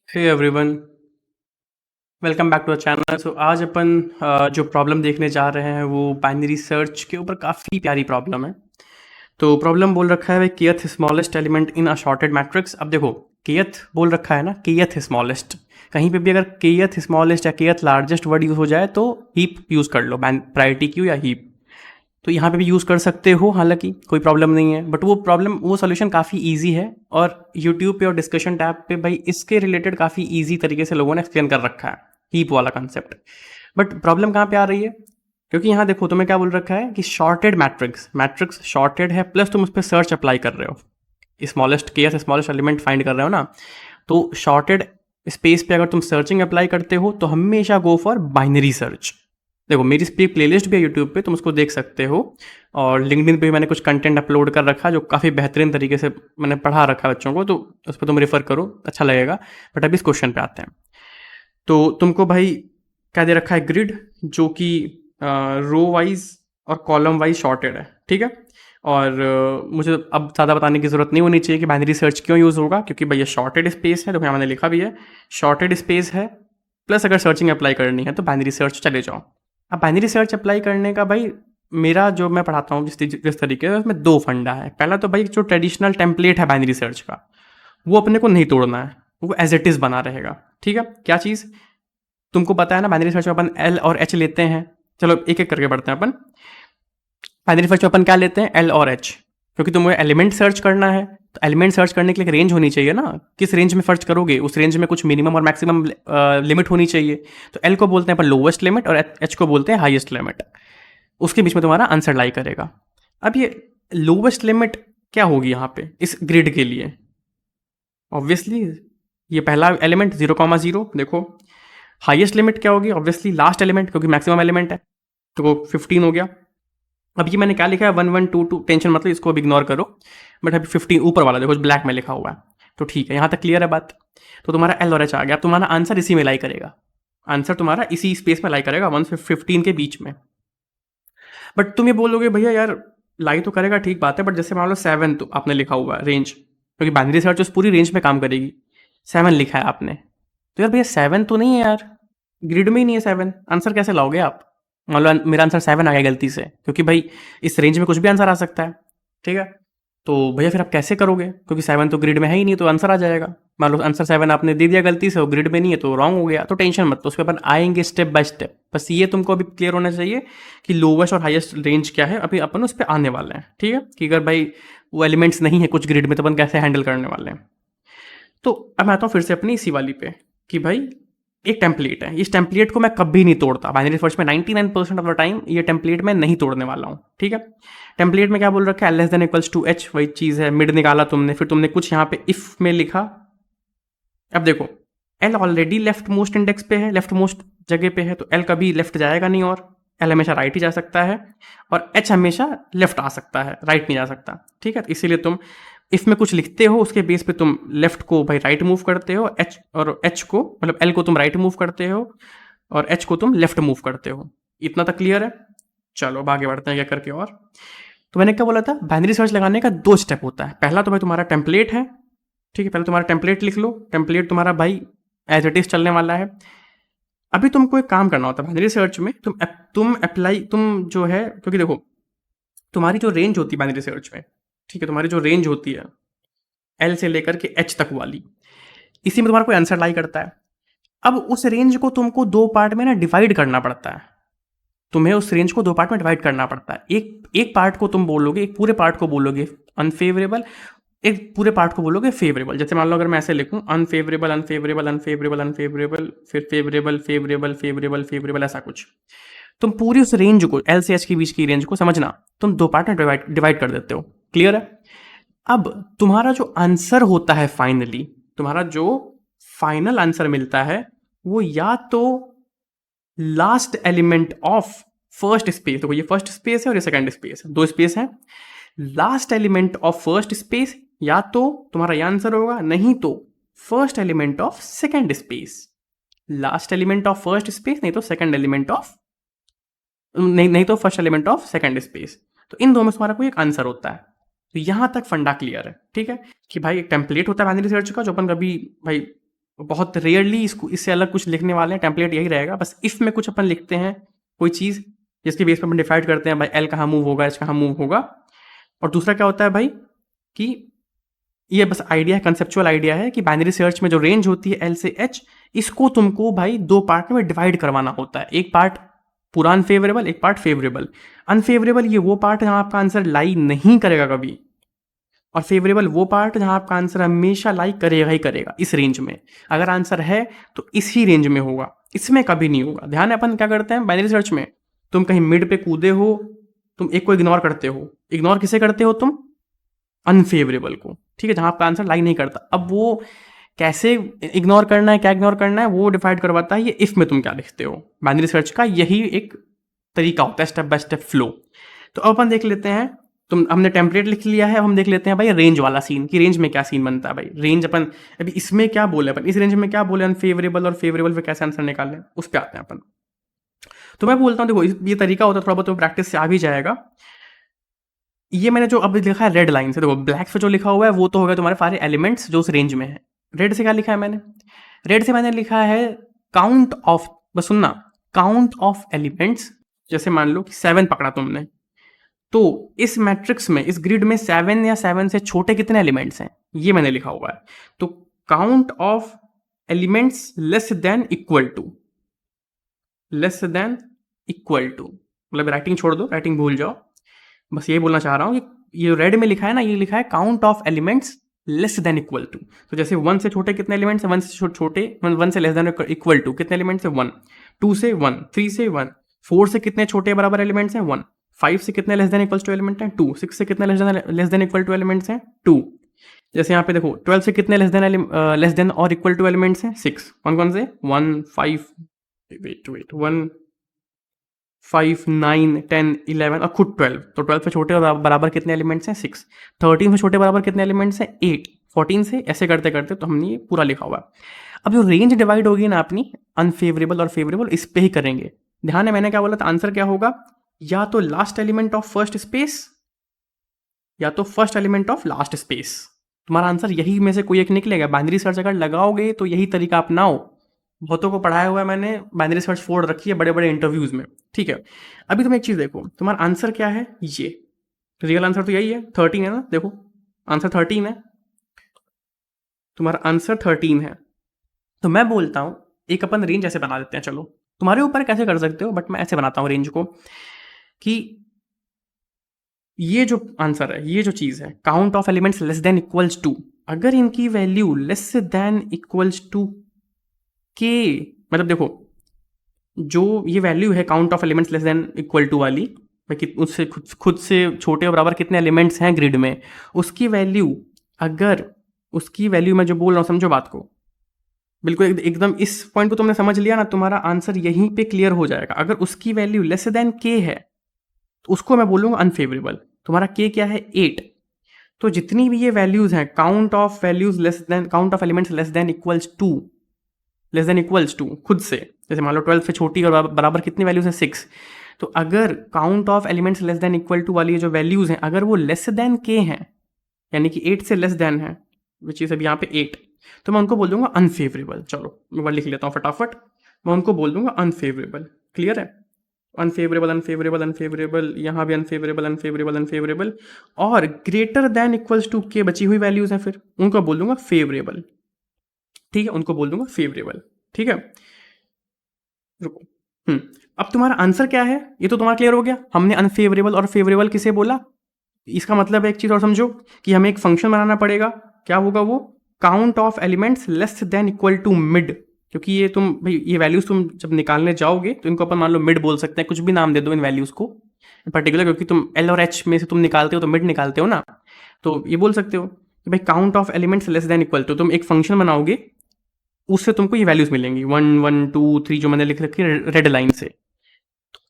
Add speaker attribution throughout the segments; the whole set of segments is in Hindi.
Speaker 1: Hey everyone, welcome back to a channel. So आज अपन जो प्रॉब्लम देखने जा रहे हैं वो बाइनरी सर्च के ऊपर काफ़ी प्यारी प्रॉब्लम है। तो प्रॉब्लम बोल रखा है kth smallest element in a shorted matrix. अब देखो, केथ बोल रखा है ना, केथ स्मॉलेस्ट। कहीं पे भी अगर केथ स्मॉलेस्ट या केथ लार्जेस्ट वर्ड यूज हो जाए तो हीप यूज कर लो, प्रायोरिटी क्यू या हीप। तो यहाँ पे भी यूज़ कर सकते हो, हालांकि कोई प्रॉब्लम नहीं है। बट वो सोल्यूशन काफ़ी इजी है और यूट्यूब पे और डिस्कशन टैब पे भाई इसके रिलेटेड काफ़ी इजी तरीके से लोगों ने एक्सप्लेन कर रखा है, हीप वाला कंसेप्ट। बट प्रॉब्लम कहाँ पे आ रही है? क्योंकि यहाँ देखो, तुम्हें क्या बोल रखा है कि शॉर्टेड मैट्रिक्स मैट्रिक्स शॉर्टेड है, प्लस तुम उस पर सर्च अप्लाई कर रहे हो, स्मॉलेस्ट के या स्मॉलेस्ट एलिमेंट फाइंड कर रहे हो ना। तो शॉर्टेड स्पेस पे अगर तुम सर्चिंग अप्लाई करते हो तो हमेशा गो फॉर बाइनरी सर्च। देखो, मेरी प्लेलिस्ट भी है यूट्यूब पे, तुम उसको देख सकते हो। और लिंक्डइन पे भी मैंने कुछ कंटेंट अपलोड कर रखा है जो काफ़ी बेहतरीन तरीके से मैंने पढ़ा रखा है बच्चों को, तो उस पर तुम रेफर करो, अच्छा लगेगा। बट अभी इस क्वेश्चन पे आते हैं। तो तुमको भाई क्या दे रखा है? ग्रिड, जो कि रो वाइज और कॉलम वाइज शॉर्टेड है, ठीक है। और मुझे अब ज़्यादा बताने की ज़रूरत नहीं होनी चाहिए कि बाइनरी सर्च क्यों यूज़ होगा, क्योंकि भाई ये शॉर्टेड स्पेस है। तो यहाँ मैंने लिखा भी है, शॉर्टेड स्पेस है, प्लस अगर सर्चिंग अप्लाई करनी है तो बाइनरी सर्च चले जाओ। अब बाइनरी सर्च अप्लाई करने का भाई, मेरा जो मैं पढ़ाता हूँ जिस तरीके से, उसमें दो फंडा है। पहला तो भाई जो ट्रेडिशनल टेम्पलेट है बाइनरी सर्च का, वो अपने को नहीं तोड़ना है, वो एज इट इज़ बना रहेगा, ठीक है। क्या चीज़? तुमको पता है ना, बाइनरी सर्च में अपन एल और एच लेते हैं। चलो एक एक करके बढ़ते हैं अपन। बाइनरी सर्च में अपन क्या लेते हैं? एल और एच, क्योंकि तुम्हें एलिमेंट सर्च करना है। तो एलिमेंट सर्च करने के लिए एक रेंज होनी चाहिए ना, किस रेंज में सर्च करोगे, उस रेंज में कुछ मिनिमम और मैक्सिमम लिमिट होनी चाहिए। तो एल को बोलते हैं अपन लोवेस्ट लिमिट और एच को बोलते हैं हाईएस्ट लिमिट। उसके बीच में तुम्हारा आंसर लाई करेगा। अब ये लोवेस्ट लिमिट क्या होगी यहाँ पे इस ग्रिड के लिए? ऑब्वियसली ये पहला एलिमेंट 0,0, देखो। हाईएस्ट लिमिट क्या होगी? ऑब्वियसली लास्ट एलिमेंट, क्योंकि मैक्सिमम एलिमेंट है, तो 15 हो गया। अब ये मैंने क्या लिखा है? 1 1 2 2, टेंशन मतलब, इसको अब इग्नोर करो। बट अभी 15 ऊपर वाला देखो, ब्लैक में लिखा हुआ है। तो ठीक है, यहाँ तक क्लियर है बात। तो तुम्हारा एल और एच आ गया। अब तुम्हारा आंसर इसी में लाई करेगा, आंसर तुम्हारा इसी स्पेस में लाई करेगा, 1 से 15 के बीच में। बट तुम ये बोलोगे भैया यार, लाई तो करेगा, ठीक बात है, बट जैसे मान लो 7 तो आपने लिखा हुआ है रेंज, क्योंकि बाइनरी सर्च उस पूरी रेंज में काम करेगी। 7 लिखा है आपने, तो यार भैया 7 तो नहीं है यार, ग्रिड में ही नहीं है 7, आंसर कैसे लाओगे आप? मान लो मेरा आंसर 7 आ गया गलती से, क्योंकि भाई इस रेंज में कुछ भी आंसर आ सकता है, ठीक है। तो भैया फिर आप कैसे करोगे? क्योंकि 7 तो ग्रिड में है ही नहीं, तो आंसर आ जाएगा। मान लो आंसर 7 आपने दे दिया गलती से, वो ग्रिड में नहीं है, तो रॉन्ग हो गया। तो टेंशन मत, तो उस पर अपन आएंगे स्टेप बाय स्टेप। बस ये तुमको अभी क्लियर होना चाहिए कि लोवेस्ट और हाईएस्ट रेंज क्या है। अभी अपन उस पर आने वाले हैं, ठीक है, कि अगर भाई वो एलिमेंट्स नहीं है कुछ ग्रिड में, तो अपन कैसे हैंडल करने वाले हैं। तो अब मैं आता हूँ फिर से अपनी इसी वाली पे, कि भाई एक टेम्पलेट है, इस टेम्पलेट को मैं कभी नहीं तोड़ता बाइनरी सर्च में। 99% ऑफ द टाइम ये टेम्पलेट मैं नहीं तोड़ने वाला हूँ, ठीक है। टेम्पलेट में क्या बोल रखा है? L less than equals to H, वही चीज़ है। मिड निकाला तुमने, फिर तुमने कुछ यहाँ पे इफ में लिखा। अब देखो, L already left most index पे है, लेफ्ट मोस्ट जगह पे है, तो एल कभी लेफ्ट जाएगा नहीं, और एल हमेशा राइट ही जा सकता है, और एच हमेशा लेफ्ट आ सकता है, राइट नहीं जा सकता, ठीक है। तो इसीलिए तुम इफ में कुछ लिखते हो, उसके बेस पे तुम लेफ्ट को भाई राइट मूव करते हो, एच को मतलब एल को तुम राइट मूव करते हो, और एच को तुम लेफ्ट मूव करते हो। इतना तक क्लियर है? चलो अब आगे बढ़ते हैं क्या करके। और तो मैंने क्या बोला था, बाइनरी सर्च लगाने का दो स्टेप होता है। पहला तो भाई तुम्हारा टेम्पलेट है, ठीक है, पहले तुम्हारा टेम्पलेट लिख लो। टेम्पलेट तुम्हारा भाई एज इट इज चलने वाला है। अभी तुमको एक काम करना होता है बाइनरी सर्च में, तुम अप्लाई, तुम जो है, क्योंकि देखो तुम्हारी जो रेंज होती है बाइनरी सर्च में, ठीक है, तुम्हारी जो रेंज होती है एल से लेकर के एच तक वाली, इसी में तुम्हारा कोई आंसर लाई करता है। अब उस रेंज को तुमको दो पार्ट में ना डिवाइड करना पड़ता है। तुम्हें उस रेंज को दो पार्ट में डिवाइड करना पड़ता है। एक एक पार्ट को तुम बोलोगे, एक पूरे पार्ट को बोलोगे अनफेवरेबल, एक पूरे पार्ट को बोलोगे फेवरेबल। जैसे मान लो अगर मैं ऐसे लिखूं, अनफेवरेबल अनफेवरेबल अनफेवरेबल अनफेवरेबल, फिर फेवरेबल फेवरेबल फेवरेबल फेवरेबल, ऐसा कुछ। तुम पूरी उस रेंज को, एल से एच के बीच की रेंज को समझना, तुम दो पार्ट में डिवाइड कर देते हो। क्लियर है? अब तुम्हारा जो आंसर होता है फाइनली, तुम्हारा जो फाइनल आंसर मिलता है, वो या तो last element of first space, देखो ये फर्स्ट स्पेस है और ये सेकंड स्पेस है, दो स्पेस है। Last element of first space, या तो तुम्हारा ये आंसर होगा, नहीं तो first element of second space. Last element of first space, नहीं तो सेकंड एलिमेंट ऑफ, नहीं तो first element of second space. तो इन दोनों में तुम्हारा कोई एक आंसर होता है। तो यहां तक फंडा क्लियर है, ठीक है, कि भाई एक टेम्पलेट होता है बाइनरी सर्च का, जो अपन कभी भाई बहुत रेयरली इसको इससे अलग कुछ लिखने वाले हैं, टेम्पलेट यही रहेगा। बस इफ़ में कुछ अपन लिखते हैं कोई चीज़ जिसके बेस पर अपन डिसाइड करते हैं भाई एल कहाँ मूव होगा, एच कहाँ मूव होगा। और दूसरा क्या होता है भाई कि ये बस आइडिया है, कंसेप्चुअल आइडिया है कि बाइनरी सर्च में जो रेंज होती है एल से एच, इसको तुमको भाई दो पार्ट में डिवाइड करवाना होता है। एक पार्ट पूरा अनफेवरेबल, एक पार्ट फेवरेबल। अनफेवरेबल ये वो पार्ट जहां आपका आंसर लाई नहीं करेगा कभी, और फेवरेबल वो पार्ट जहां आपका आंसर हमेशा लाई करेगा ही करेगा इस रेंज में। अगर आंसर है तो इसी रेंज में होगा, इसमें कभी नहीं होगा। ध्यान है अपन क्या करते हैं बाइनरी सर्च में, तुम कहीं मिड पे कूदे हो, तुम एक को इग्नोर करते हो। इग्नोर किसे करते हो तुम? अनफेवरेबल को, ठीक है, जहां आपका आंसर लाई नहीं करता। अब वो कैसे इग्नोर करना है, क्या इग्नोर करना है, वो डिफाइड करवाता है ये इफ में तुम क्या लिखते हो। बाइनरी सर्च का यही एक तरीका होता है, स्टेप बाय स्टेप फ्लो। तो अब अपन देख लेते हैं, हमने टेम्पलेट लिख लिया है, अब हम देख लेते हैं भाई रेंज वाला सीन, कि रेंज में क्या सीन बनता है भाई। रेंज अपन अभी इसमें क्या बोले, अपन इस रेंज में क्या बोले, अनफेवरेबल और फेवरेबल पे कैसे आंसर निकालें, उस पर आते हैं अपन। तो मैं बोलता हूँ देखो, ये तरीका होता है, थोड़ा बहुत प्रैक्टिस से आ भी जाएगा। ये मैंने जो अब लिखा है रेड लाइन से, देखो ब्लैक से जो लिखा हुआ है वो तो हो गया तुम्हारे सारे एलिमेंट्स जो उस रेंज में है। रेड से क्या लिखा है मैंने? रेड से मैंने लिखा है काउंट ऑफ, बस सुनना, काउंट ऑफ एलिमेंट्स। जैसे मान लो कि 7 पकड़ा तुमने, तो इस मैट्रिक्स में, इस ग्रिड में 7 या 7 से छोटे कितने एलिमेंट्स हैं, ये मैंने लिखा हुआ है। तो count of elements less than equal to, less than equal to, मतलब राइटिंग छोड़ दो, राइटिंग भूल जाओ। बस ये बोलना चाह रहा हूँ कि ये रेड में लिखा है ना, ये लिखा है count of elements less than equal to. तो जैसे 1 से छोटे कितने एलिमेंट्स हैं, 1 से छोटे, 1 से लेस देन इक्वल टू कितने एलिमेंट्स हैं, 1, 2 से 1, 3 से 1, 4 से कितने छोटे बराबर एलिमेंट्स हैं, 1, 5 से कितने less than equal to element हैं, 2, 6 से कितने less than equal to elements हैं, 2। जैसे यहाँ पे देखो 12 से कितने लेस देन और इक्वल टू एलिमेंट्स हैं, 6। कौन कौन से, 1, 5, वेट 1, 5, 9, 10, 11 और खुद 12। तो 12 से छोटे और बराबर कितने एलिमेंट्स हैं, 6। 13 से छोटे बराबर कितने एलिमेंट्स हैं, 8। 14 से ऐसे करते करते तो हमने ये पूरा लिखा हुआ है। अब जो रेंज डिवाइड होगी ना अपनी अनफेवरेबल और फेवरेबल, इस पे ही करेंगे। ध्यान है मैंने क्या बोला था, आंसर क्या होगा, या तो last element of first space या तो first element of last space. तुम्हारा आंसर यही में से कोई एक निकलेगा। बाइनरी सर्च अगर लगाओगे तो यही तरीका अपनाओ। बहुतों को पढ़ाया हुआ है मैंने, बाइनरी सर्च फोड़ रखी है बड़े बड़े इंटरव्यूज में, ठीक है। अभी तुम एक चीज देखो, तुम्हारा आंसर क्या है, ये रियल आंसर तो यही है, 13 है ना, देखो आंसर 13 है, तुम्हारा आंसर 13 है। तो मैं बोलता हूं एक अपन रेंज ऐसे बना देते हैं, चलो तुम्हारे ऊपर कैसे कर सकते हो, बट मैं ऐसे बनाता हूं रेंज को, कि ये जो आंसर है, ये जो चीज है, count of elements less than equals to, अगर इनकी value less than equals to के, मतलब देखो जो ये वैल्यू है count of elements less than equal to वाली, उससे खुद से छोटे और बराबर कितने एलिमेंट्स हैं ग्रिड में, उसकी वैल्यू, अगर उसकी वैल्यू मैं जो बोल रहा हूँ समझो बात को, बिल्कुल एकदम इस पॉइंट को तुमने समझ लिया ना, तुम्हारा आंसर यहीं पे क्लियर हो जाएगा। अगर उसकी वैल्यू लेस देन के है तो उसको मैं बोलूंगा अनफेवरेबल। तुम्हारा के क्या है, 8। तो जितनी भी ये वैल्यूज हैं, count of values less than, count of elements less than equals to खुद से, जैसे मान लो 12 से छोटी और बराबर कितनी वैल्यूज है, 6। तो अगर count of elements less than equal to वाली जो वैल्यूज हैं, अगर वो लेस देन के हैं, यानी कि 8 से लेस देन है, विच इज अभी यहाँ पे 8, तो मैं उनको बोल दूंगा अनफेवरेबल। चलो मैं वर्ड लिख लेता हूँ फटाफट, मैं उनको बोल दूंगा अनफेवरेबल। क्लियर है, अनफेवरेबल अनफेवरेबल अनफेवरेबल, यहाँ भी अनफेवरेबल अनफेवरेबल अनफेवरेबल, और ग्रेटर देन इक्वल्स टू के बची हुई वैल्यूज हैं, फिर उनको बोल दूंगा फेवरेबल। ठीक है, उनको बोल दूंगा फेवरेबल। ठीक है, रुको। अब तुम्हारा आंसर क्या है, ये तो तुम्हारा क्लियर हो गया। हमने अनफेवरेबल और फेवरेबल किसे बोला, इसका मतलब है एक चीज और समझो, कि हमें एक फंक्शन बनाना पड़ेगा। क्या होगा वो, count of elements less than equal to mid, क्योंकि ये तुम भाई ये वैल्यूज तुम जब निकालने जाओगे तो इनको अपन मान लो मिड बोल सकते हैं, कुछ भी नाम दे दो इन वैल्यूज को पर्टिकुलर, क्योंकि तुम एल और एच में से तुम निकालते हो तो मिड निकालते हो ना, तो ये बोल सकते हो कि भाई count of elements less than equal to, तुम एक फंक्शन बनाओगे, उससे तुमको ये वैल्यूज मिलेंगी 1 1 2 3 जो मैंने लिख रखी है रेड लाइन से।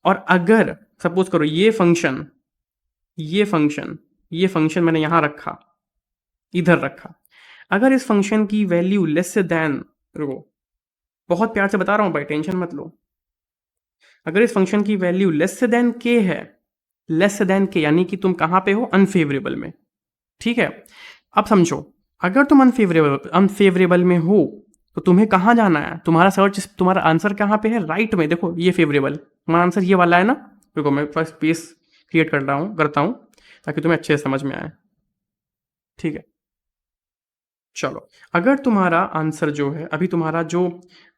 Speaker 1: और अगर सपोज करो ये फंक्शन मैंने यहां रखा, इधर रखा, अगर इस फंक्शन की वैल्यू लेस देन, रुको बहुत प्यार से बता रहा हूं भाई, टेंशन मत लो, अगर इस फंक्शन की वैल्यू लेस देन के है, लेस देन के यानी कि तुम कहां पे हो, अनफेवरेबल में। ठीक है, अब समझो, अगर तुम अनफेवरेबल में हो तो तुम्हें कहाँ जाना है, तुम्हारा सर्च, तुम्हारा आंसर कहाँ पे है, राइट में। देखो ये फेवरेबल, तुम्हारा आंसर ये वाला है ना। देखो मैं फर्स्ट स्पेस क्रिएट करता हूँ ताकि तुम्हें अच्छे से समझ में आए, ठीक है। चलो, अगर तुम्हारा आंसर जो है अभी तुम्हारा जो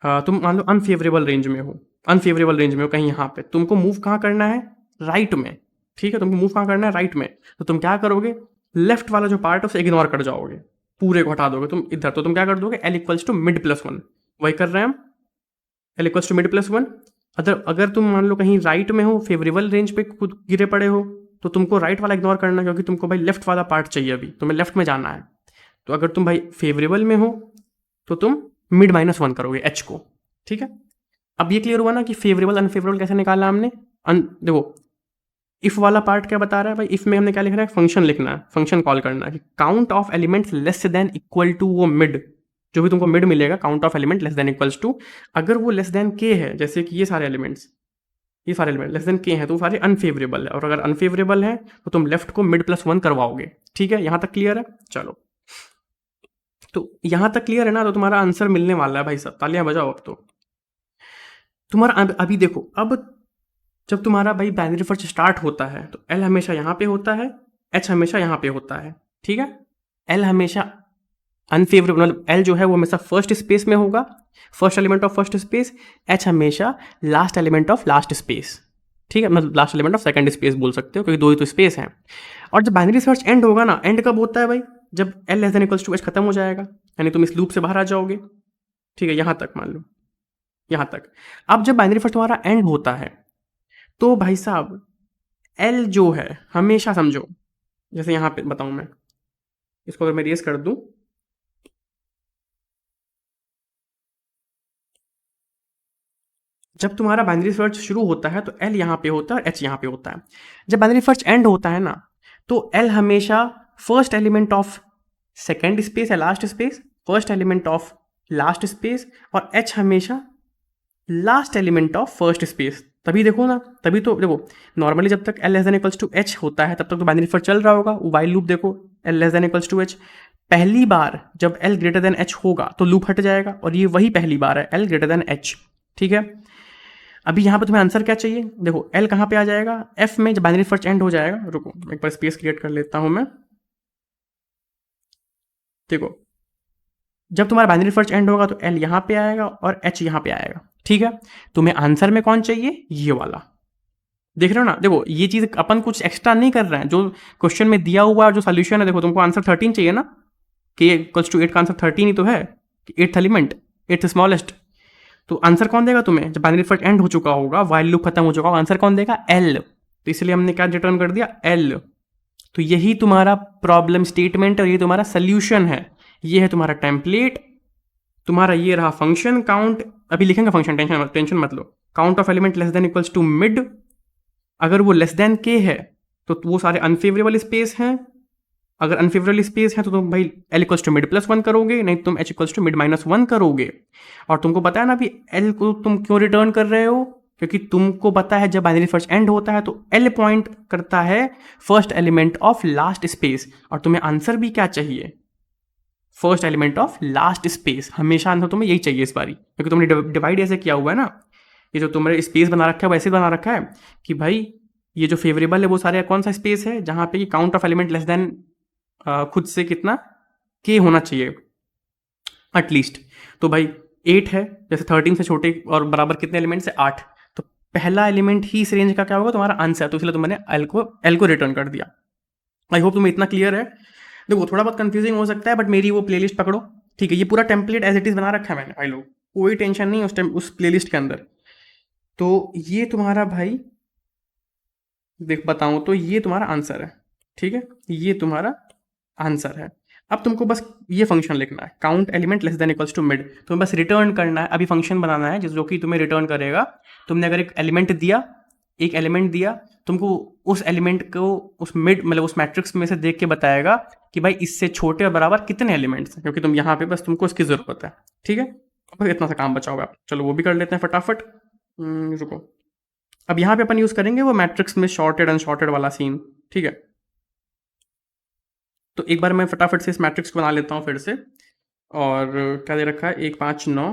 Speaker 1: तुम मान लो अनफेवरेबल रेंज में हो, कहीं यहाँ पे तुमको मूव कहाँ करना है, राइट में, ठीक है। तुमको मूव कहाँ करना है, राइट में। तो तुम क्या करोगे, लेफ्ट वाला जो पार्ट है उसे इग्नोर कर जाओगे, पूरे को हटा दोगे तुम इधर। तो तुम क्या कर दोगे, L equals to mid plus one, वही कर रहे हैं हम, L equals to mid plus one. अगर तुम मान लो कहीं राइट में हो, फेवरेबल रेंज पे खुद गिरे पड़े हो, तो तुमको राइट वाला इग्नोर करना है, क्योंकि तुमको भाई लेफ्ट वाला पार्ट चाहिए, अभी तुम्हें लेफ्ट में जाना है। तो अगर तुम भाई फेवरेबल में हो तो तुम मिड माइनस वन करोगे एच को, ठीक है। अब ये क्लियर हुआ ना कि फेवरेबल अनफेवरेबल कैसे निकालना हमने। देखो इफ वाला पार्ट क्या बता रहा है भाई, इफ में हमने क्या लिखना है, फंक्शन लिखना है, फंक्शन कॉल करना है कि count of elements less than equal to वो मिड, जो भी तुमको मिड मिलेगा, count of element less than equals to, अगर वो लेस देन के है, जैसे कि ये सारे एलिमेंट लेस देन के हैं, तो वो सारे अनफेवरेबल है। और अगर अनफेवरेबल है तो तुम लेफ्ट को मिड प्लस वन करवाओगे, ठीक है। यहां तक क्लियर है। चलो, तो यहां तक क्लियर है ना, तो तुम्हारा आंसर मिलने वाला है भाई साहब, तालियां बजाओ। अब तो तुम्हारा अभी देखो, अब जब तुम्हारा भाई बाइनरी सर्च स्टार्ट होता है तो एल हमेशा यहाँ पे होता है, एच हमेशा यहाँ पे होता है, ठीक है। एल हमेशा अनफेवरेबल, मतलब एल जो है वो हमेशा फर्स्ट स्पेस में होगा, first element of first space. H हमेशा last element of last space, ठीक है, मतलब last element of second space बोल सकते हो, क्योंकि दो ही तो स्पेस हैं। और जब बाइनरी सर्च एंड होगा ना, एंड कब होता है भाई, जब L less than equals to H खत्म हो जाएगा, यानी तुम इस लूप से बाहर आ जाओगे, ठीक है। यहाँ तक मान लो, यहाँ तक। अब जब बाइनरी सर्च तुम्हारा एंड होता है तो भाई साहब एल जो है हमेशा समझो, जैसे यहाँ पे बताऊं मैं, इसको अगर मैं रेस कर दूं, जब तुम्हारा बाइनरी सर्च शुरू होता है तो एल यहाँ पे होता है और एच यहाँ पे होता है। जब बाइनरी सर्च एंड होता है ना, तो एल हमेशा first element of second space या last space, first element of last space, और एच हमेशा last element of first space. तभी देखो ना, तभी तो देखो, नॉर्मली जब तक L less than equals to H होता है तब तक तो बाइनरी सर्च चल रहा होगा, वाइल लूप देखो, L less than equals to H. पहली बार जब एल ग्रेटर देन एच होगा तो लूप हट जाएगा, और ये वही पहली बार है, एल ग्रेटर देन एच, ठीक है। अभी यहाँ पे तुम्हें आंसर क्या चाहिए, देखो एल कहाँ पे आ जाएगा, एफ में। जब बाइनरी सर्च एंड हो जाएगा, रुको एक बार स्पेस क्रिएट कर लेता हूँ मैं, देखो जब तुम्हारा बाइनरी सर्च एंड होगा तो एल यहाँ पे आएगा और एच यहाँ पे आएगा, ठीक है। तुम्हें आंसर में कौन चाहिए, ये वाला, देख रहे हो ना। देखो ये चीज अपन कुछ एक्स्ट्रा नहीं कर रहे हैं, जो क्वेश्चन में दिया हुआ है, जो सोल्यूशन है, देखो तुमको आंसर 13 चाहिए ना, कि इक्वल्स टू 8 का आंसर 13 ही तो है, एट्थ एलिमेंट, एट्थ स्मॉलेस्ट। तो आंसर कौन देगा तुम्हें, जब बाइनरी सर्च एंड हो चुका होगा, वाइल लूप खत्म हो चुका होगा, आंसर कौन देगा, एल। तो इसलिए हमने क्या रिटर्न कर दिया, एल। तो यही तुम्हारा प्रॉब्लम स्टेटमेंट और ये तुम्हारा सोल्यूशन है, ये है तुम्हारा टेम्पलेट। तुम्हारा ये रहा फंक्शन काउंट, अभी लिखेंगे फंक्शन, टेंशन मत लो। Count of element less than equals to mid, अगर वो लेस देन के है तो वो सारे अनफेवरेबल स्पेस हैं, अगर अनफेवरेबल स्पेस है तो तुम भाई L equals to mid plus one करोगे, नहीं तुम H equals to mid minus one करोगे। और तुमको पता है ना अभी एल को तुम क्यों रिटर्न कर रहे हो, क्योंकि तुमको पता है जब बाइनरी सर्च एंड होता है तो एल पॉइंट करता है first element of last space, और तुम्हें आंसर भी क्या चाहिए, first element of last space. हमेशा आंसर तुम्हें यही चाहिए इस बारी, क्योंकि तुमने डिवाइड ऐसे किया हुआ है ना, ये जो तुम्हारे स्पेस बना रखा है वैसे बना रखा है कि भाई ये जो फेवरेबल है वो सारे कौन सा स्पेस है, जहां पे count of element less then खुद से कितना के होना चाहिए एटलीस्ट। तो भाई 8 है, जैसे 13 से छोटे और बराबर कितने एलिमेंट्स है, 8। तो पहला एलिमेंट ही इस रेंज का क्या होगा, तुम्हारा आंसर। तो इसलिए तुमने एल को रिटर्न कर दिया। आई होप तुम्हें इतना क्लियर है। देखो थोड़ा बहुत कंफ्यूजिंग हो सकता है, बट मेरी वो प्लेलिस्ट पकड़ो, ठीक है। ये पूरा टेम्पलेट एज इट इज बना रखा है मैंने भाई लोग, कोई टेंशन नहीं उस प्लेलिस्ट के अंदर। तो ये तुम्हारा भाई देख बताऊं तो ये तुम्हारा आंसर है, ठीक है, ये तुम्हारा आंसर है। अब तुमको बस ये फंक्शन लिखना है, count element less than equals to mid. तुम्हें बस रिटर्न करना है, अभी फंक्शन बनाना है जो कि तुम्हें रिटर्न करेगा। तुमने अगर एक एलिमेंट दिया, तुमको उस एलिमेंट को उस मिड मतलब उस मैट्रिक्स में से देख के बताएगा कि भाई इससे छोटे और बराबर कितने एलिमेंट्स हैं, क्योंकि तुम यहाँ पे बस तुमको इसकी जरूरत है, ठीक है। बस इतना सा काम बचा हुआ है, चलो वो भी कर लेते हैं फटाफट। रुको, अब यहाँ पे अपन यूज करेंगे वो मैट्रिक्स में शॉर्टेड अनशॉर्टेड वाला सीन, ठीक है। तो एक बार मैं फटाफट से इस मैट्रिक्स को बना लेता हूँ फिर से। और क्या दे रखा है 1 5 9,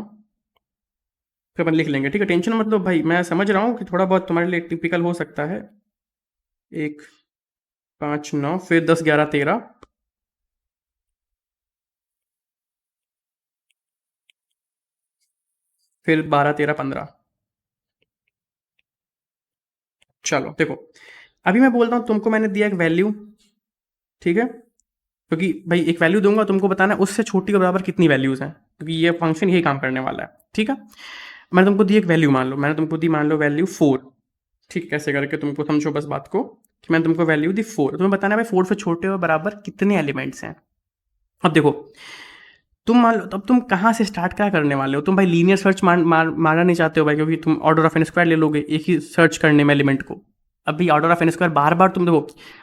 Speaker 1: फिर अपन लिख लेंगे, ठीक है, टेंशन मत लो भाई, मैं समझ रहा हूँ कि थोड़ा बहुत तुम्हारे लिए टिपिकल हो सकता है। 1 5 9 फिर 10 11 13, फिर 12 13 15। चलो देखो, अभी मैं बोलता हूँ तुमको, मैंने दिया एक वैल्यू, ठीक है, क्योंकि भाई एक वैल्यू दूंगा, तुमको बताना है उससे छोटी के बराबर कितनी वैल्यूज हैं, क्योंकि ये फंक्शन यही काम करने वाला है, ठीक है। मैंने तुमको दी एक वैल्यू, मान लो मैंने तुमको दी, मान लो वैल्यू 4, ठीक, कैसे करके तुमको समझो बस बात को, कि मैंने तुमको वैल्यू दी 4, तुम्हें बताना है भाई 4 से छोटे और बराबर कितने एलिमेंट्स हैं। अब देखो, तुम मान लो, तब तुम कहाँ से स्टार्ट क्या करने वाले हो, तुम भाई लीनियर सर्च मारना नहीं चाहते हो भाई, क्योंकि तुम ऑर्डर ऑफ एन स्क्वायर ले लोगे एक ही सर्च करने में एलिमेंट को। अभी ऑर्डर ऑफ एन स्क्वायर बार बार तुम देखो,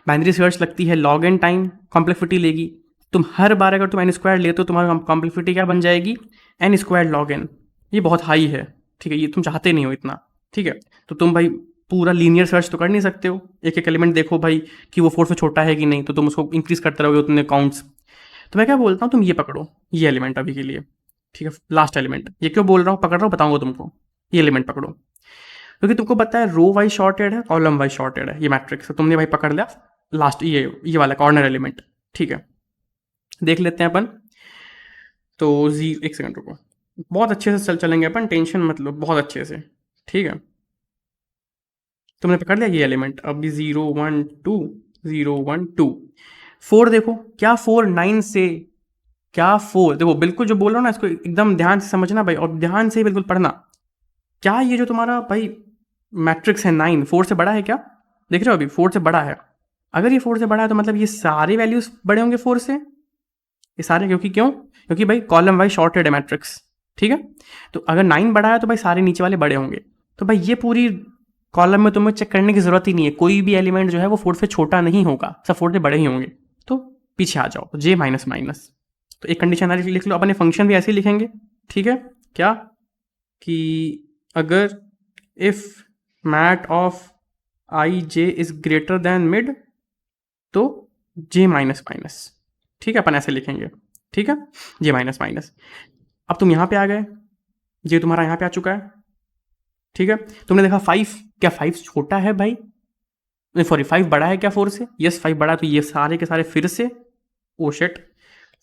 Speaker 1: बाइनरी सर्च लगती है, लॉग एन टाइम कॉम्प्लेक्सिटी लेगी, तुम हर बार अगर तुम एन स्क्वायर लेते हो, तुम्हारा कॉम्प्लेक्सिटी क्या बन जाएगी, एन स्क्वायर लॉग एन, ये बहुत हाई है, ठीक है, ये तुम चाहते नहीं हो इतना, ठीक है। तो तुम भाई पूरा लीनियर सर्च तो कर नहीं सकते हो, एक एक एलिमेंट देखो भाई कि वो 4 से छोटा है कि नहीं, तो तुम उसको इंक्रीज करते रहोगे उतने काउंट्स। तो मैं क्या बोलता हूँ, तुम ये पकड़ो, ये एलिमेंट अभी के लिए, ठीक है, लास्ट एलिमेंट, ये क्यों बोल रहा हूँ, पकड़ रहा हूँ, बताऊंगा तुमको, ये एलिमेंट पकड़ो, क्योंकि तुमको पता है रो वाइज शॉर्टेड है, कॉलम वाइज शॉर्टेड है, ये मैट्रिक्स, तो तुमने भाई पकड़ लिया लास्ट, ये वाला कॉर्नर एलिमेंट, ठीक है। देख लेते हैं अपन, तो जी एक सेकंड रुको, बहुत अच्छे से चलेंगे अपन, टेंशन मत लो, बहुत अच्छे से, ठीक है। तुमने पकड़ लिया ये एलिमेंट, अभी 0 1 2 0 1 2 4, देखो क्या 4 9 से, क्या 4 देखो, बिल्कुल जो बोल रहा हूँ ना, इसको एकदम ध्यान से समझना भाई, और ध्यान से बिल्कुल पढ़ना। क्या ये जो तुम्हारा भाई मैट्रिक्स है 9 4 से बड़ा है क्या, देख रहे हो, अभी 4 से बड़ा है, अगर ये 4 से बड़ा है तो मतलब ये सारे वैल्यूज बड़े होंगे 4 से, ये सारे, क्योंकि क्यों, क्योंकि भाई कॉलम वाइज शॉर्टेड है मैट्रिक्स, ठीक है। तो अगर 9 बड़ा है तो भाई सारे नीचे वाले बड़े होंगे, तो भाई ये पूरी कॉलम में तुम्हें चेक करने की जरूरत ही नहीं है, कोई भी एलिमेंट जो है वो 4 से छोटा नहीं होगा, सब 4 से बड़े ही होंगे। तो पीछे आ जाओ, जे माइनस माइनस, तो एक कंडीशन लिख लो, अपने फंक्शन भी ऐसे ही लिखेंगे, ठीक है, क्या, कि अगर if mat of I J is greater than mid, तो जे माइनस माइनस, ठीक है, अपन ऐसे लिखेंगे, ठीक है, जे माइनस माइनस। अब तुम यहां पे आ गए, जे तुम्हारा यहां पे आ चुका है, ठीक है। तुमने देखा 5, क्या 5 छोटा है भाई, सॉरी 5 बड़ा है क्या 4 से, यस 5 बड़ा है, तो ये सारे के सारे फिर से, ओ शिट,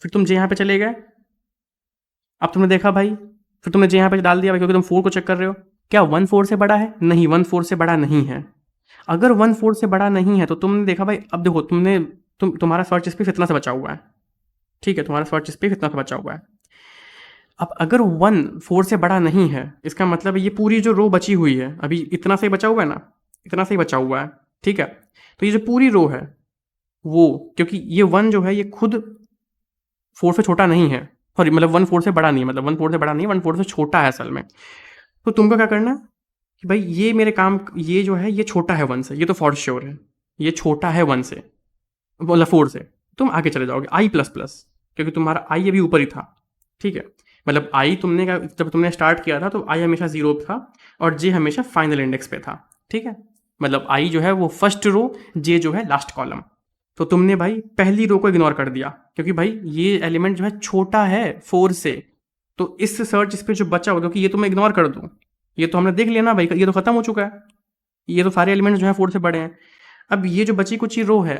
Speaker 1: फिर तुम जे यहाँ पे चले गए, अब तुमने देखा भाई, फिर तुमने जे यहाँ पे डाल दिया भाई, क्योंकि तुम 4 को चेक कर रहे हो, क्या 1 4 से बड़ा है, नहीं 1 4 से बड़ा नहीं है। अगर 1 4 से बड़ा नहीं है तो तुमने देखा भाई, अब देखो तुम्हारा सर्च स्पेस इतना से बचा हुआ है, ठीक है, तुम्हारा सर्च स्पेस इतना से बचा हुआ है। अब अगर 1 4 से बड़ा नहीं है, इसका मतलब ये पूरी जो रो बची हुई है, अभी इतना से ही बचा हुआ है ना, इतना से ही बचा हुआ है, ठीक है। तो ये जो पूरी रो है वो, क्योंकि ये 1 जो है ये खुद 4 से छोटा नहीं है, सॉरी मतलब 1 4 से बड़ा नहीं है, मतलब 1 4 से बड़ा नहीं है, 1 4 से छोटा है असल में। तो तुमको क्या करना है कि भाई ये मेरे काम, ये जो है ये छोटा है 1 से, ये तो फॉर श्योर है, ये छोटा है 1 से, मतलब 4 से, तुम आगे चले जाओगे आई प्लस प्लस, क्योंकि तुम्हारा आई अभी ऊपर ही था, ठीक है, मतलब आई तुमने जब तुमने स्टार्ट किया था तो आई हमेशा 0 था, और जे हमेशा फाइनल इंडेक्स पे था, ठीक है, मतलब आई जो है वो फर्स्ट रो, जे जो है लास्ट कॉलम। तो तुमने भाई पहली रो को इग्नोर कर दिया, क्योंकि भाई ये एलिमेंट जो है छोटा है 4 से, तो इस सर्च इस पे जो बचा होगा, क्योंकि ये तो मैं इग्नोर कर दूँ, ये तो हमने देख लिया ना भाई, ये तो खत्म हो चुका है, ये तो सारे एलिमेंट जो है 4 से बड़े हैं। अब ये जो बची कुछ रो है,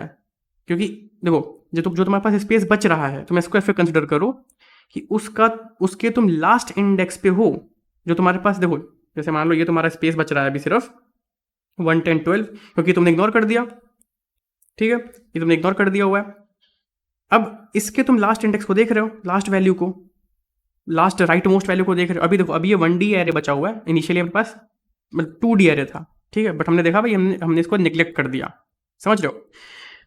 Speaker 1: क्योंकि देखो जो तुम्हारे पास स्पेस बच रहा है, तुम इसको ऐसे कंसिडर करो कि उसके तुम लास्ट इंडेक्स पे हो, जो तुम्हारे पास देखो, जैसे मान लो ये तुम्हारा स्पेस बच रहा है अभी सिर्फ 1 10 12, क्योंकि तुमने इग्नोर कर दिया, ठीक है, ये तुमने इग्नोर कर दिया हुआ है। अब इसके तुम लास्ट इंडेक्स को देख रहे हो, लास्ट वैल्यू को, लास्ट राइट मोस्ट वैल्यू को देख रहे हो। अभी देखो, अभी ये 1D एरे बचा हुआ है, इनिशियली हमारे पास मतलब 2D एरे था, ठीक है, बट हमने देखा भाई हमने इसको निग्लेक्ट कर दिया, समझ रहे हो।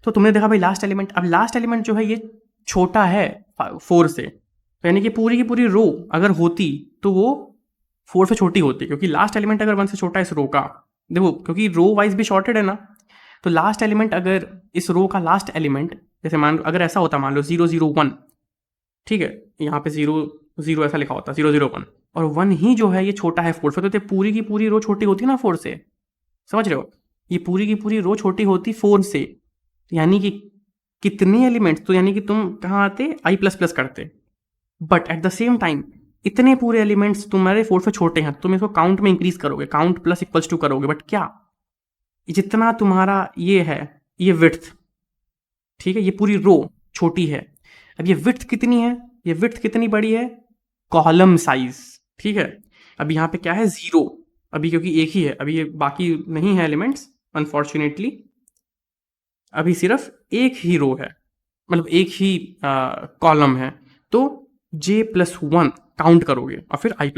Speaker 1: तो तुमने देखा भाई लास्ट एलिमेंट, अब लास्ट एलिमेंट जो है ये छोटा है 4 से, तो यानी कि पूरी की पूरी रो अगर होती तो वो 4 से छोटी होती, क्योंकि लास्ट एलिमेंट अगर 1 से छोटा है इस रो का, देखो क्योंकि रो वाइज भी शॉर्टेड है ना, तो लास्ट एलिमेंट अगर इस रो का लास्ट एलिमेंट, जैसे मान लो अगर ऐसा होता, मान लो 0 0 1, ठीक है, यहाँ पे 0 0 ऐसा लिखा होता 0 0 1, और 1 ही जो है ये छोटा है 4 से, तो पूरी की पूरी रो छोटी होती ना 4 से, समझ रहे हो, ये पूरी की पूरी रो छोटी होती 4 से, यानी कि कितने एलिमेंट्स, तो यानी कि तुम कहाँ आते, आई प्लस प्लस करते, but at the same time इतने पूरे एलिमेंट्स तुम्हारे 4 से छोटे हैं, तुम इसको काउंट में इंक्रीज करोगे, काउंट प्लस इक्वल्स टू करोगे, बट क्या जितना तुम्हारा ये है, ये विड्थ, ठीक है, ये पूरी रो छोटी है। अब ये विड्थ कितनी है, ये विड्थ कितनी बड़ी है, कॉलम साइज, ठीक है। अब यहाँ पे क्या है, 0, अभी क्योंकि एक ही है, अभी ये बाकी नहीं है एलिमेंट्स अनफॉर्चुनेटली, अभी सिर्फ एक ही रो है, मतलब एक ही कॉलम है। तो j+1 काउंट करोगे और फिर i++,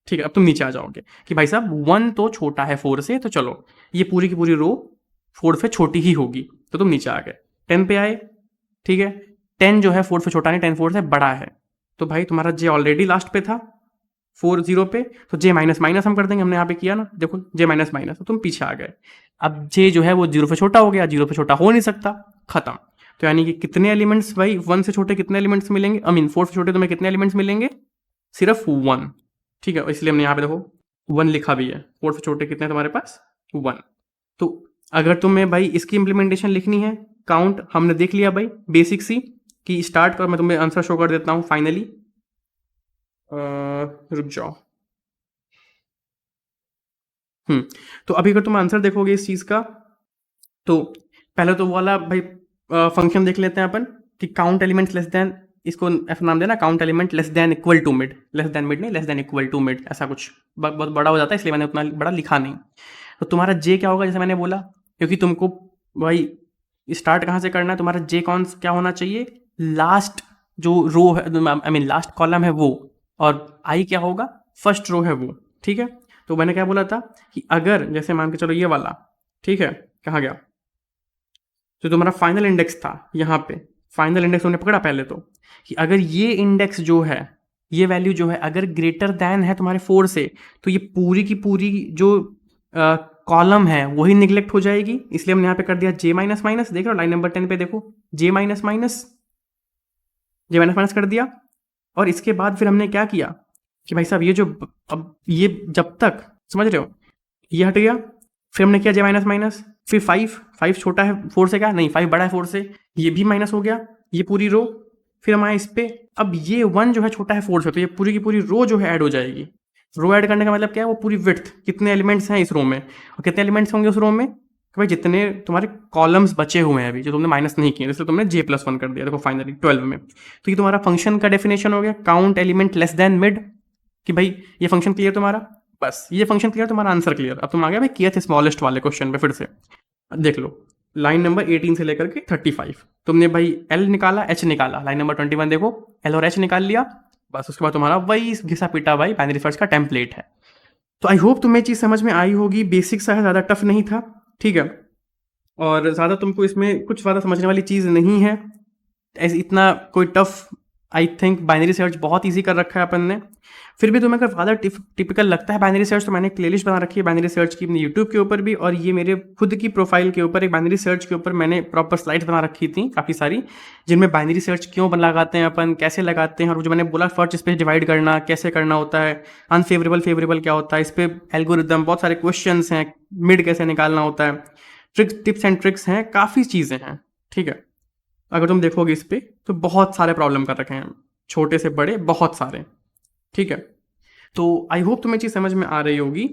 Speaker 1: ठीक है। अब तुम नीचे आ जाओगे कि भाई साहब 1 तो छोटा है 4 से, तो चलो ये पूरी की पूरी रो 4 से छोटी ही होगी, तो तुम नीचे आ गए, 10 पे आए, ठीक है। 10 जो है 4 से छोटा नहीं, 10 4 से बड़ा है, तो भाई तुम्हारा j ऑलरेडी लास्ट पे था 4 0 पे, तो j माइनस माइनस हम कर देंगे, हमने यहाँ पे किया ना, देखो j माइनस माइनस, तो तुम पीछे आ गए। अब j जो है वो 0 पे छोटा हो गया, 0 पे छोटा हो नहीं सकता, खत्म। तो यानी कि कितने एलिमेंट्स भाई, 1 से छोटे कितने एलिमेंट्स मिलेंगे, आई मीन 4 से छोटे तुम्हें कितने एलिमेंट्स मिलेंगे, सिर्फ 1, ठीक है। इसलिए हमने यहाँ पे देखो 1 लिखा भी है, 4 से छोटे कितने हैं तुम्हारे पास, 1। तो अगर तुम्हें भाई इसकी इंप्लीमेंटेशन लिखनी है, काउंट हमने देख लिया भाई बेसिक सी कि स्टार्ट कर, मैं तुम्हें आंसर शो कर देता हूँ फाइनली, रुक जाओ। तो अभी अगर तुम आंसर देखोगे इस चीज का, तो पहले तो वो वाला भाई फंक्शन देख लेते हैं अपन कि काउंट एलिमेंट्स लेस देन, इसको ऐसा नाम देना, count element less than equal to mid, less than mid नहीं, less than equal to mid, ऐसा कुछ बहुत बड़ा हो जाता है, इसलिए मैंने उतना बड़ा लिखा नहीं। तो तुम्हारा जे क्या होगा, जैसे मैंने बोला, क्योंकि तुमको भाई स्टार्ट कहाँ से करना है, तुम्हारा जे कौन क्या होना चाहिए, लास्ट जो रो है, आई मीन लास्ट कॉलम है वो, और आई क्या होगा, फर्स्ट रो है वो, ठीक है। तो मैंने क्या बोला था कि अगर जैसे मान के चलो ये वाला, ठीक है, कहाँ गया, तो तुम्हारा फाइनल इंडेक्स था यहाँ पे, फाइनल इंडेक्स तुमने पकड़ा पहले तो, कि अगर ये इंडेक्स जो है, ये वैल्यू जो है अगर ग्रेटर दैन है तुम्हारे 4 से, तो ये पूरी की पूरी जो कॉलम है वही निगलेक्ट हो जाएगी, इसलिए हमने यहाँ पे कर दिया j माइनस माइनस, देख रहे हो लाइन नंबर 10 पे देखो, j minus minus, j minus minus कर दिया। और इसके बाद फिर हमने क्या किया कि भाई साहब ये जो, अब ये जब तक, समझ रहे हो, ये हट गया, फिर हमने किया j माइनस माइनस, फिर 5 छोटा है 4 से, क्या नहीं 5 बड़ा है 4 से, ये भी माइनस हो गया, ये पूरी रो, फिर हम आए इस पे, अब ये 1 जो है छोटा है 4 से, तो ये पूरी की पूरी रो जो है ऐड हो जाएगी। रो ऐड करने का मतलब क्या है, वो पूरी विड्थ, कितने एलिमेंट्स हैं इस रो में, और कितने एलिमेंट्स होंगे उस रो में, कि भाई जितने तुम्हारे कॉलम्स बचे हुए हैं अभी, जो तुमने माइनस नहीं किए, इसलिए तुमने j+1 कर दिया, देखो फाइनली 12 में। तो ये तुम्हारा फंक्शन का डेफिनेशन हो गया, count element less than mid, कि भाई ये फंक्शन क्लियर तुम्हारा, बस ये फंक्शन क्लियर, तुम्हारा आंसर क्लियर। अब तुम आ गया भाई kth स्मॉलेस्ट वाले क्वेश्चन पे, फिर से देख लो, लाइन नंबर 18 से लेकर के 35, तुमने भाई L निकाला, H निकाला, लाइन नंबर 21 देखो L और H निकाल लिया, बस उसके बाद तुम्हारा वही घिसा पिटा भाई बाइनरी सर्च का टेम्पलेट है। तो आई होप तुम्हें चीज़ समझ में आई होगी, बेसिक सा है, ज़्यादा टफ नहीं था, ठीक है, और ज़्यादा तुमको इसमें कुछ ज़्यादा समझने वाली चीज़ नहीं है, ऐसे इतना कोई tough, I think binary search बहुत ईजी कर रखा है अपन ने। फिर भी तुम्हें अगर ज़्यादा टिपिकल लगता है बाइनरी सर्च, तो मैंने एक प्लेलिस्ट बना रखी है बाइनरी सर्च की अपने यूट्यूब के ऊपर भी, और ये मेरे खुद की प्रोफाइल के ऊपर एक बाइनरी सर्च के ऊपर मैंने प्रॉपर स्लाइड्स बना रखी थी काफ़ी सारी, जिनमें बाइनरी सर्च क्यों लगाते हैं अपन, कैसे लगाते हैं, और जो मैंने बोला फर्स्ट स्पेस डिवाइड करना कैसे करना होता है, अनफेवरेबल फेवरेबल क्या होता है, इस पर एल्गोरिदम, बहुत सारे क्वेश्चन हैं, मिड कैसे निकालना होता है, टिप्स एंड ट्रिक्स हैं, काफ़ी चीज़ें हैं, ठीक है। अगर तुम देखोगे इस पर तो बहुत सारे प्रॉब्लम कर रखे हैं, छोटे से बड़े बहुत सारे, ठीक है। तो आई होप तुम्हें चीज़ समझ में आ रही होगी,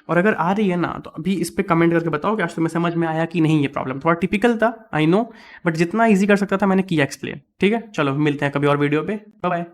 Speaker 1: और अगर आ रही है ना तो अभी इस पे कमेंट करके बताओ कि आज तुम्हें समझ में आया कि नहीं। ये प्रॉब्लम थोड़ा टिपिकल था आई नो, बट जितना इजी कर सकता था मैंने किया एक्सप्लेन, ठीक है। चलो मिलते हैं कभी और वीडियो पे, बाय बाय।